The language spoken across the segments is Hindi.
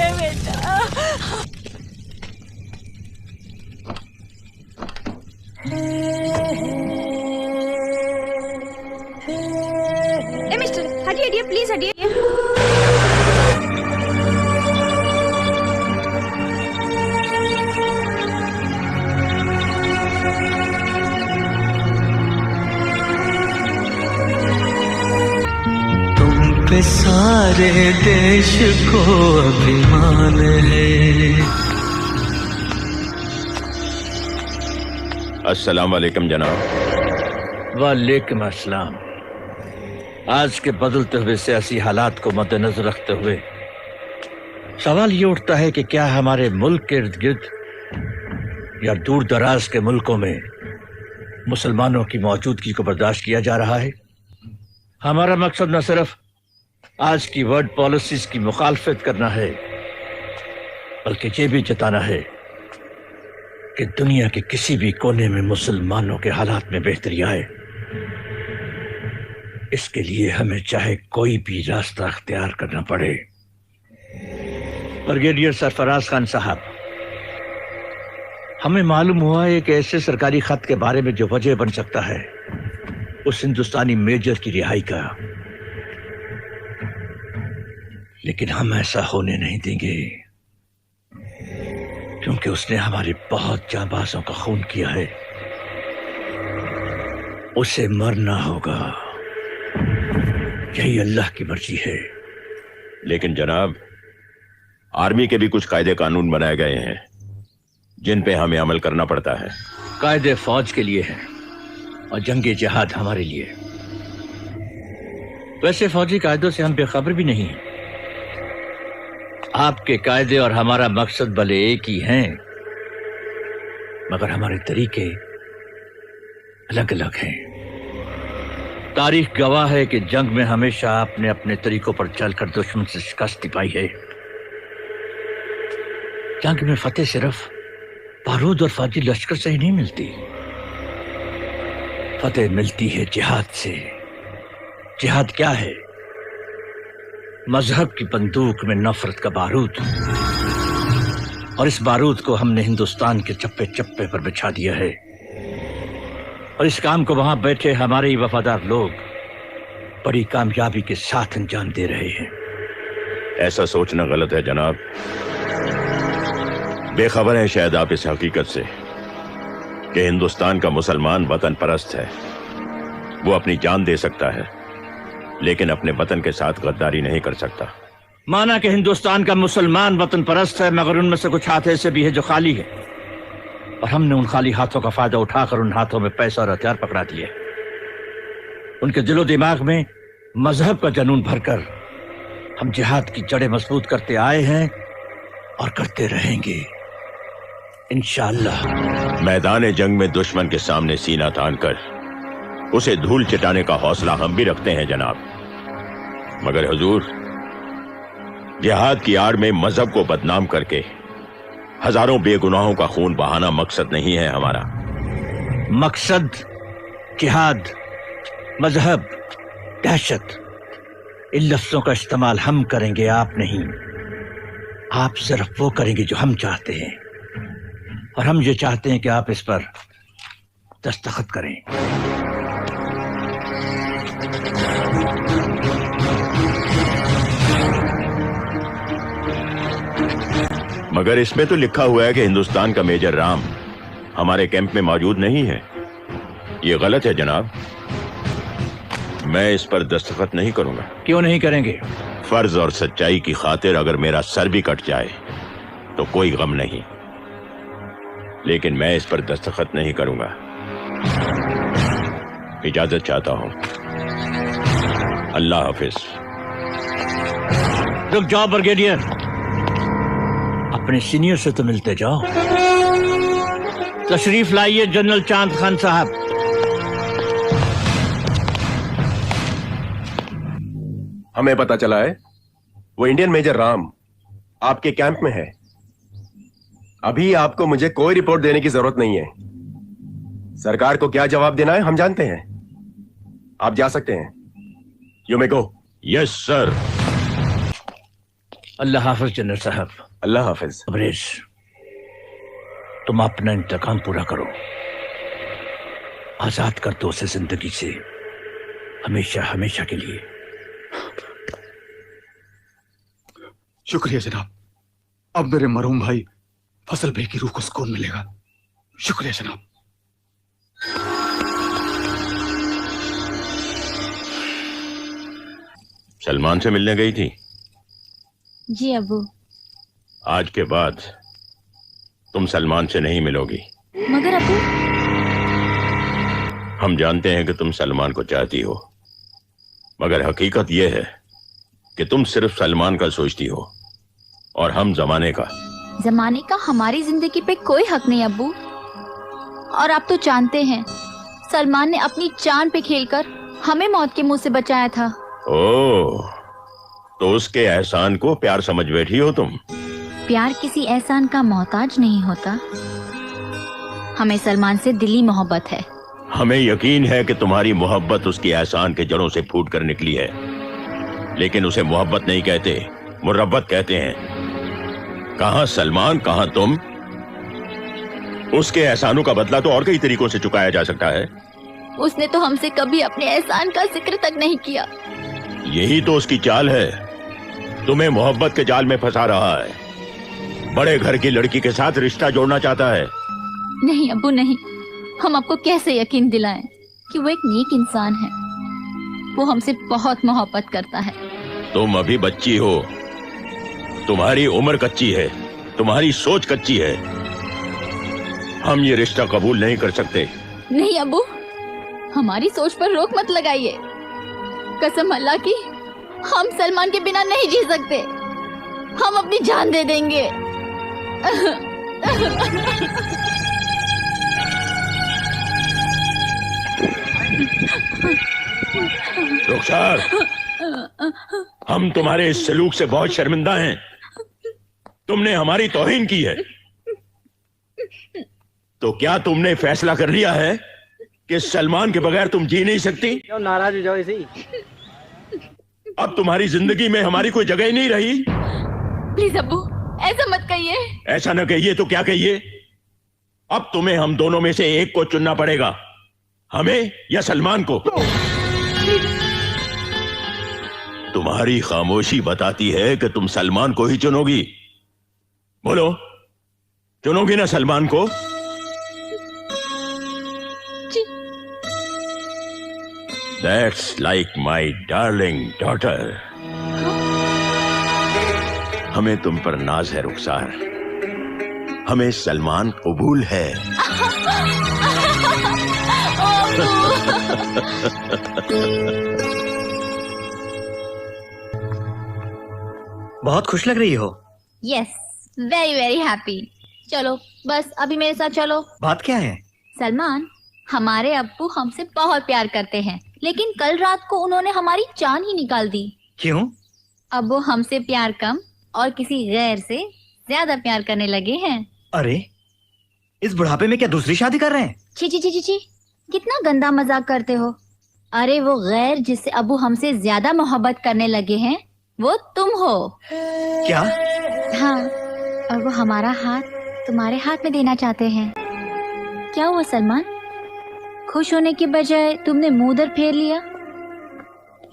मेरे बेटा। ए मिस्टर, हटिए हटिए प्लीज हटिए। तुम पे सारे देश को अभिमान है। अस्सलाम वालेकुम जनाब। वालेकुम अस्सलाम। आज के बदलते हुए सियासी हालात को मद्देनजर रखते हुए सवाल ये उठता है कि क्या हमारे मुल्क के इर्द गिर्द या दूर दराज के मुल्कों में मुसलमानों की मौजूदगी को बर्दाश्त किया जा रहा है। हमारा मकसद न सिर्फ आज की वर्ल्ड पॉलिसीज की मुखालफत करना है, बल्कि ये भी जताना है कि दुनिया के किसी भी कोने में मुसलमानों के हालात में बेहतरी आए। इसके लिए हमें चाहे कोई भी रास्ता अख्तियार करना पड़े। ब्रिगेडियर सरफराज खान साहब, हमें मालूम हुआ है कि ऐसे सरकारी खत के बारे में जो वजह बन सकता है उस हिंदुस्तानी मेजर की रिहाई का, लेकिन हम ऐसा होने नहीं देंगे क्योंकि उसने हमारे बहुत जांबाजों का खून किया है। उसे मरना होगा, यही अल्लाह की मर्जी है। लेकिन जनाब, आर्मी के भी कुछ कायदे कानून बनाए गए हैं जिन पे हमें अमल करना पड़ता है। कायदे फौज के लिए है और जंगे जिहाद हमारे लिए। वैसे फौजी कायदों से हम बेखबर भी नहीं हैं। आपके कायदे और हमारा मकसद भले एक ही हैं, मगर हमारे तरीके अलग अलग हैं। तारीख गवाह है कि जंग में हमेशा आपने अपने तरीकों पर चलकर दुश्मन से शिकस्त पाई है। जंग में फतेह सिर्फ बारूद और फौजी लश्कर से ही नहीं मिलती, फतेह मिलती है जिहाद से। जिहाद क्या है? मजहब की बंदूक में नफरत का बारूद, और इस बारूद को हमने हिंदुस्तान के चप्पे चप्पे पर बिछा दिया है, और इस काम को वहां बैठे हमारे ही वफादार लोग बड़ी कामयाबी के साथ अंजाम दे रहे हैं। ऐसा सोचना गलत है जनाब। बेखबर है शायद आप इस हकीकत से कि हिंदुस्तान का मुसलमान वतन परस्त है। वो अपनी जान दे सकता है लेकिन अपने वतन के साथ गद्दारी नहीं कर सकता। माना कि हिंदुस्तान का मुसलमान वतन परस्त है, मगर उनमें से कुछ हाथ ऐसे भी है जो खाली है, और हमने उन खाली हाथों का फायदा उठाकर उन हाथों में पैसा और हथियार पकड़ा दिए। उनके दिलो दिमाग में मजहब का जुनून भरकर हम जिहाद की जड़ें मजबूत करते आए हैं और करते रहेंगे इंशाअल्लाह। मैदान जंग में दुश्मन के सामने सीना तान कर उसे धूल चिटाने का हौसला हम भी रखते हैं जनाब, मगर हुजूर, जिहाद की आड़ में मजहब को बदनाम करके हजारों बेगुनाहों का खून बहाना मकसद नहीं है हमारा। मकसद जिहाद, मजहब, दहशत, इन लफ्जों का इस्तेमाल हम करेंगे, आप नहीं। आप सिर्फ वो करेंगे जो हम चाहते हैं, और हम ये चाहते हैं कि आप इस पर दस्तखत करें। मगर इसमें तो लिखा हुआ है कि हिंदुस्तान का मेजर राम हमारे कैंप में मौजूद नहीं है। ये गलत है जनाब। मैं इस पर दस्तखत नहीं करूंगा। क्यों नहीं करेंगे? फर्ज और सच्चाई की खातिर अगर मेरा सर भी कट जाए तो कोई गम नहीं, लेकिन मैं इस पर दस्तखत नहीं करूंगा। इजाजत चाहता हूं। अल्लाह हाफिज। रुक जाओ ब्रिगेडियर, अपने सीनियर से तो मिलते जाओ। तशरीफ लाइए जनरल चांद खान साहब। हमें पता चला है वो इंडियन मेजर राम आपके कैंप में है। अभी आपको मुझे कोई रिपोर्ट देने की जरूरत नहीं है। सरकार को क्या जवाब देना है हम जानते हैं। आप जा सकते हैं। You may go. Yes sir. Allah Hafiz general साहब। अल्लाह हाफिज। अबरेज, तुम अपना इंतकाम पूरा करो, आजाद कर दो उसे जिंदगी से, हमेशा हमेशा के लिए। शुक्रिया जनाब, अब मेरे मरहूम भाई फसल भाई की रूह को सुकून मिलेगा। शुक्रिया जनाब। सलमान से मिलने गई थी? जी अबू। आज के बाद तुम सलमान से नहीं मिलोगी। मगर अबू, हम जानते हैं कि तुम सलमान को चाहती हो, मगर हकीकत यह है कि तुम सिर्फ सलमान का सोचती हो और हम जमाने का। जमाने का हमारी जिंदगी पे कोई हक नहीं अबू। और आप तो जानते हैं सलमान ने अपनी जान पे खेलकर हमें मौत के मुंह से बचाया था। ओह, तो उसके एहसान को प्यार समझ बैठी हो तुम। प्यार किसी एहसान का मोहताज नहीं होता। हमें सलमान से दिली मोहब्बत है। हमें यकीन है कि तुम्हारी मोहब्बत उसकी एहसान के जड़ों से फूट कर निकली है, लेकिन उसे मोहब्बत नहीं कहते, मुरब्बत कहते हैं। कहां सलमान, कहां तुम? उसके एहसानों का बदला तो और कई तरीकों से चुकाया जा सकता है। उसने तो हमसे कभी अपने एहसान का जिक्र तक नहीं किया। यही तो उसकी चाल है, तुम्हें मोहब्बत के जाल में फंसा रहा है। बड़े घर की लड़की के साथ रिश्ता जोड़ना चाहता है। नहीं अब्बू नहीं, हम आपको कैसे यकीन दिलाएं कि वो एक नेक इंसान है। वो हमसे बहुत मोहब्बत करता है। तुम अभी बच्ची हो, तुम्हारी उम्र कच्ची है, तुम्हारी सोच कच्ची है। हम ये रिश्ता कबूल नहीं कर सकते। नहीं अब्बू, हमारी सोच पर रोक मत लगाइए। कसम अल्लाह की, हम सलमान के बिना नहीं जी सकते। हम अपनी जान दे देंगे। रुखसार, हम तुम्हारे इस सलूक से बहुत शर्मिंदा हैं। तुमने हमारी तौहीन की है। तो क्या तुमने फैसला कर लिया है कि सलमान के बगैर तुम जी नहीं सकती? नाराज हो जाओ इसी। अब तुम्हारी जिंदगी में हमारी कोई जगह ही नहीं रही। प्लीज अब्बू, ऐसा मत कहिए। ऐसा न कहिए तो क्या कहिए? अब तुम्हें हम दोनों में से एक को चुनना पड़ेगा, हमें या सलमान को। तुम्हारी खामोशी बताती है कि तुम सलमान को ही चुनोगी। बोलो, चुनोगी ना सलमान को? That's like my darling daughter. हमें तुम पर नाज है रुखसार, हमें सलमान कबूल है। बहुत खुश लग रही हो। Yes, very very happy. चलो बस अभी मेरे साथ चलो। बात क्या है? सलमान, हमारे अब्बू हमसे बहुत प्यार करते हैं, लेकिन कल रात को उन्होंने हमारी जान ही निकाल दी। क्यों? अब वो हमसे प्यार कम और किसी गैर से ज्यादा प्यार करने लगे हैं। अरे, इस बुढ़ापे में क्या दूसरी शादी कर रहे हैं? छी छी छी छी छी, कितना गंदा मजाक करते हो। अरे वो गैर जिससे अब्बू हमसे ज्यादा मोहब्बत करने लगे हैं, वो तुम हो। क्या? हाँ, और वो हमारा हाथ तुम्हारे हाथ में देना चाहते हैं। क्या हुआ सलमान? खुश होने की बजाय तुमने मुंह उधर फेर लिया।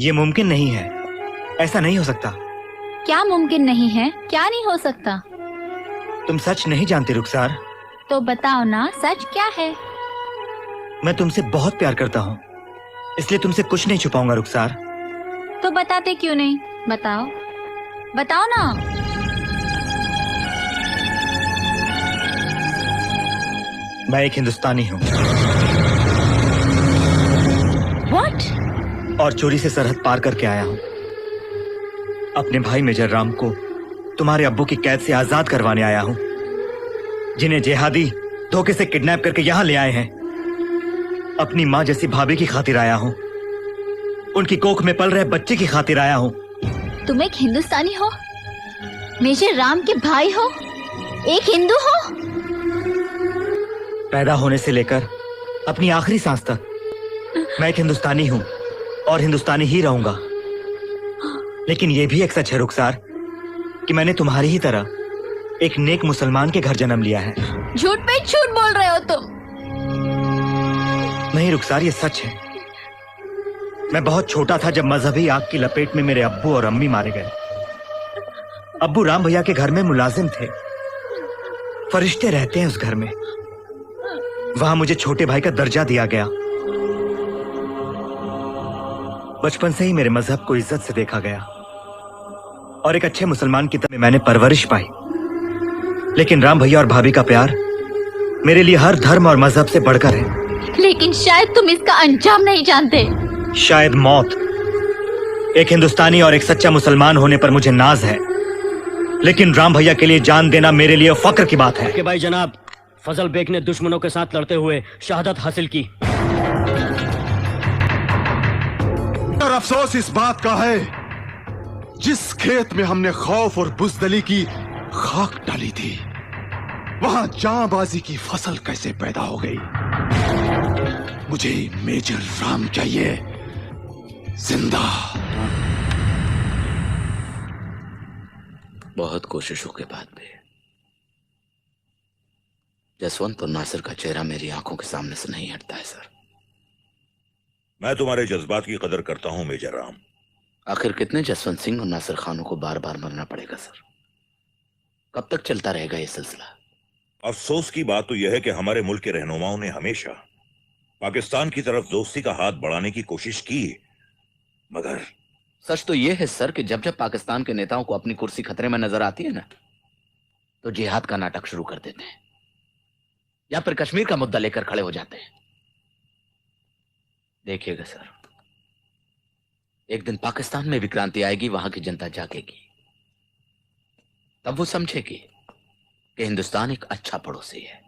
ये मुमकिन नहीं है, ऐसा नहीं हो सकता। क्या मुमकिन नहीं है? क्या नहीं हो सकता? तुम सच नहीं जानती रुखसार। तो बताओ ना, सच क्या है? मैं तुमसे बहुत प्यार करता हूँ, इसलिए तुमसे कुछ नहीं छुपाऊंगा रुखसार। तो बताते क्यों नहीं? बताओ, बताओ ना। मैं एक हिंदुस्तानी हूँ। What? और चोरी से सरहद पार करके आया हूँ। अपने भाई मेजर राम को तुम्हारे अब्बू की कैद से आजाद करवाने आया हूँ, जिन्हें जिहादी धोखे से किडनैप करके यहाँ ले आए हैं। अपनी माँ जैसी भाभी की खातिर आया हूँ, उनकी कोख में पल रहे बच्चे की खातिर आया हूँ। तुम एक हिंदुस्तानी हो, मेजर राम के भाई हो, एक हिंदू हो। पैदा होने से लेकर अपनी आखिरी सांस तक मैं एक हिंदुस्तानी हूँ और हिंदुस्तानी ही रहूंगा। लेकिन यह भी एक सच है रुखसार कि मैंने तुम्हारी ही तरह एक नेक मुसलमान के घर जन्म लिया है। झूठ पे झूठ बोल रहे हो तुम। नहीं रुखसार, ये सच है। मैं बहुत छोटा था जब मजहबी आग की लपेट में मेरे अब्बू और अम्मी मारे गए। अब्बू राम भैया के घर में मुलाजिम थे। फरिश्ते रहते हैं उस घर में। वहां मुझे छोटे भाई का दर्जा दिया गया। बचपन से ही मेरे मजहब को इज्जत से देखा गया और एक अच्छे मुसलमान की तरह मैंने परवरिश पाई। लेकिन राम भैया और भाभी का प्यार मेरे लिए हर धर्म और मजहब से बढ़कर है। लेकिन शायद तुम इसका अंजाम नहीं जानते। शायद मौत। एक हिंदुस्तानी और एक सच्चा मुसलमान होने पर मुझे नाज है, लेकिन राम भैया के लिए जान देना मेरे लिए फक्र की बात है। कि भाई जनाब, फजल बेग ने दुश्मनों के साथ लड़ते हुए शहादत हासिल की। और अफसोस इस बात का है, जिस खेत में हमने खौफ और बुज़दिली की खाक डाली थी, वहां जांबाजी की फसल कैसे पैदा हो गई। मुझे मेजर राम चाहिए, जिंदा। बहुत कोशिशों के बाद भी जसवंत और नासिर का चेहरा मेरी आंखों के सामने से नहीं हटता है सर। मैं तुम्हारे जज्बात की कदर करता हूं मेजर राम। आखिर कितने जसवंत सिंह और नासिर खानों को बार बार मरना पड़ेगा सर? कब तक चलता रहेगा ये सिलसिला? अफसोस की बात तो यह है कि हमारे मुल्क के रहनुमाओं ने हमेशा पाकिस्तान की तरफ दोस्ती का हाथ बढ़ाने की कोशिश की, मगर सच तो यह है सर कि जब जब पाकिस्तान के नेताओं को अपनी कुर्सी खतरे में नजर आती है ना, तो जिहाद का नाटक शुरू कर देते हैं या फिर कश्मीर का मुद्दा लेकर खड़े हो जाते हैं। देखिएगा सर, एक दिन पाकिस्तान में भी क्रांति आएगी, वहां की जनता जागेगी। तब वो समझेगी कि हिंदुस्तान एक अच्छा पड़ोसी है,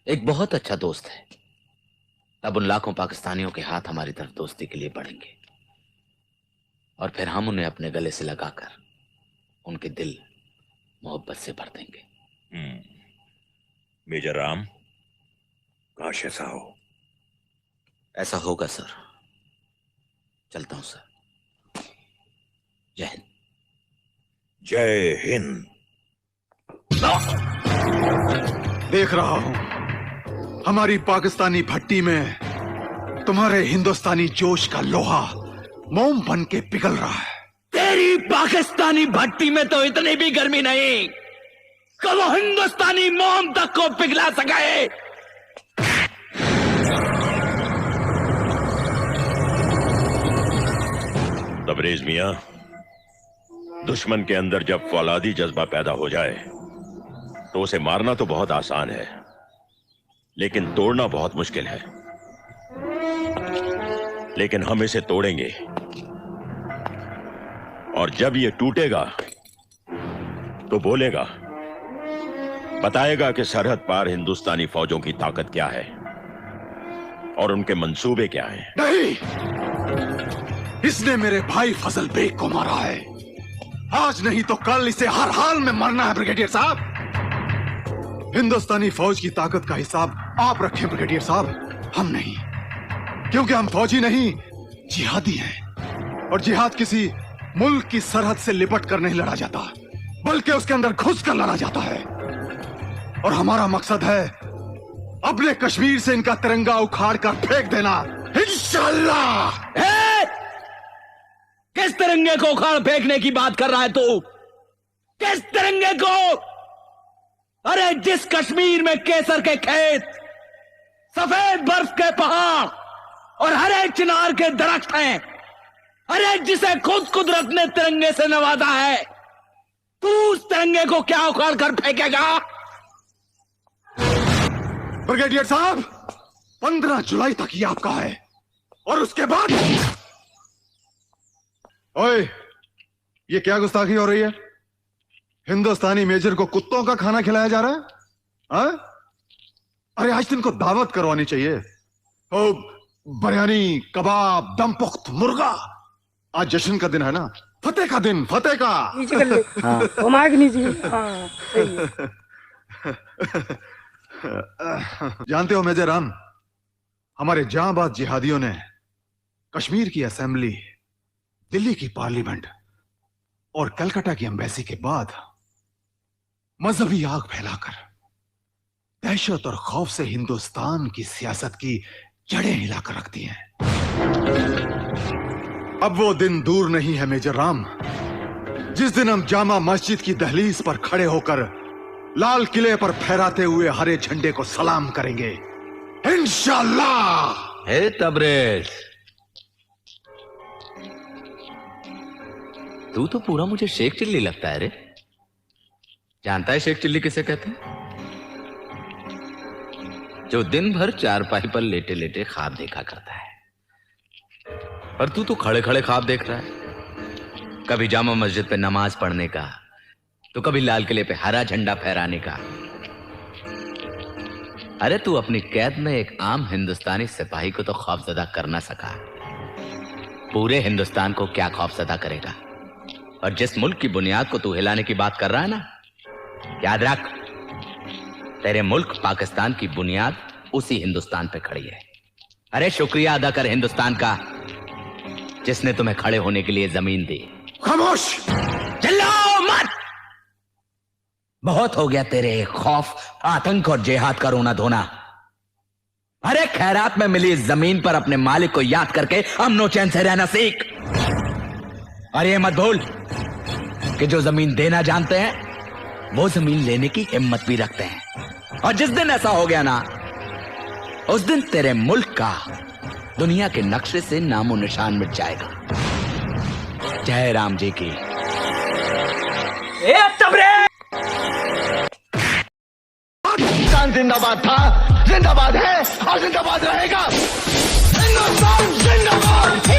एक बहुत अच्छा दोस्त है। तब उन लाखों पाकिस्तानियों के हाथ हमारी तरफ दोस्ती के लिए बढ़ेंगे और फिर हम उन्हें अपने गले से लगाकर उनके दिल मोहब्बत से भर देंगे। मेजर राम, काश ऐसा हो। ऐसा होगा सर। चलता हूं सर। जय हिंद। जय हिंद। देख रहा हूं हमारी पाकिस्तानी भट्टी में तुम्हारे हिंदुस्तानी जोश का लोहा मोम बन के पिघल रहा है। तेरी पाकिस्तानी भट्टी में तो इतनी भी गर्मी नहीं कि वो हिंदुस्तानी मोम तक को पिघला सके। तबरेज मियां, दुश्मन के अंदर जब फौलादी जज्बा पैदा हो जाए तो उसे मारना तो बहुत आसान है, लेकिन तोड़ना बहुत मुश्किल है। लेकिन हम इसे तोड़ेंगे और जब ये टूटेगा तो बोलेगा, बताएगा कि सरहद पार हिंदुस्तानी फौजों की ताकत क्या है और उनके मंसूबे क्या हैं। नहीं, इसने मेरे भाई फजल बेग को मारा है। आज नहीं तो कल इसे हर हाल में मरना है ब्रिगेडियर साहब। हिंदुस्तानी फौज की ताकत का हिसाब आप रखें ब्रिगेडियर साहब, हम नहीं। क्योंकि हम फौजी नहीं, जिहादी हैं। और जिहाद किसी मुल्क की सरहद से लिपट कर नहीं लड़ा जाता, बल्कि उसके अंदर घुस कर लड़ा जाता है। और हमारा मकसद है अपने कश्मीर से इनका तिरंगा उखाड़ कर फेंक देना, इंशाअल्लाह। किस तिरंगे को उखाड़ फेंकने की बात कर रहा है तू? किस तिरंगे को? अरे जिस कश्मीर में केसर के खेत, सफेद बर्फ के पहाड़ और हरे चिनार के दरख्त हैं, अरे जिसे खुद कुदरत ने तिरंगे से नवाजा है, तू उस तिरंगे को क्या उखाड़ कर फेंकेगा? ब्रिगेडियर साहब, 15 जुलाई तक ये आपका है और उसके बाद। ओए, ये क्या गुस्ताखी हो रही है? हिंदुस्तानी मेजर को कुत्तों का खाना खिलाया जा रहा है? हाँ? अरे आज इनको दावत करवानी चाहिए। ओ, बिरयानी, कबाब, दम पुख्त मुर्गा। आज जश्न का दिन है ना, फतेह का दिन, फतेह का। नीचे कर ले। हाँ, वो माइक नीचे। हाँ, सही है। जानते हो मेजर राम, हमारे जांबाज जिहादियों ने कश्मीर की असेंबली, दिल्ली की पार्लियामेंट और कलकत्ता की एम्बेसी के बाद मजहबी आग फैलाकर दहशत और खौफ से हिंदुस्तान की सियासत की जड़ें हिलाकर रखती हैं। अब वो दिन दूर नहीं है मेजर राम, जिस दिन हम जामा मस्जिद की दहलीज पर खड़े होकर लाल किले पर फहराते हुए हरे झंडे को सलाम करेंगे, इंशाअल्लाह। हे तबरेज, तू तो पूरा मुझे शेख चिल्ली लगता है रे। जानता है शेख चिल्ली किसे कहते हैं? जो दिन भर चारपाई पर लेटे लेटे ख्वाब देखा करता है। पर तू तो खड़े खड़े ख्वाब देख रहा है, कभी जामा मस्जिद पे नमाज पढ़ने का, तो कभी लाल किले पे हरा झंडा फहराने का। अरे तू अपनी कैद में एक आम हिंदुस्तानी सिपाही को तो खौफजदा कर ना सका, पूरे हिंदुस्तान को क्या खौफजदा करेगा? और जिस मुल्क की बुनियाद को तू हिलाने की बात कर रहा है ना, याद रख, तेरे मुल्क पाकिस्तान की बुनियाद उसी हिंदुस्तान पे खड़ी है। अरे शुक्रिया अदा कर हिंदुस्तान का, जिसने तुम्हें खड़े होने के लिए जमीन दी। खामोश! चिल्लाओ मत! बहुत हो गया तेरे खौफ, आतंक और जिहाद का रोना धोना। अरे खैरात में मिली इस जमीन पर अपने मालिक को याद करके अमनो चैन से रहना सीख। और ये मत भूल कि जो जमीन देना जानते हैं वो जमीन लेने की हिम्मत भी रखते हैं। और जिस दिन ऐसा हो गया ना, उस दिन तेरे मुल्क का दुनिया के नक्शे से नामो निशान मिट जाएगा। जय राम जी की। पाकिस्तान जिंदाबाद था, जिंदाबाद है और जिंदाबाद रहेगा। हिंदुस्तान जिंदाबाद!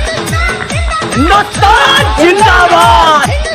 हिंदुस्तान जिंदाबाद!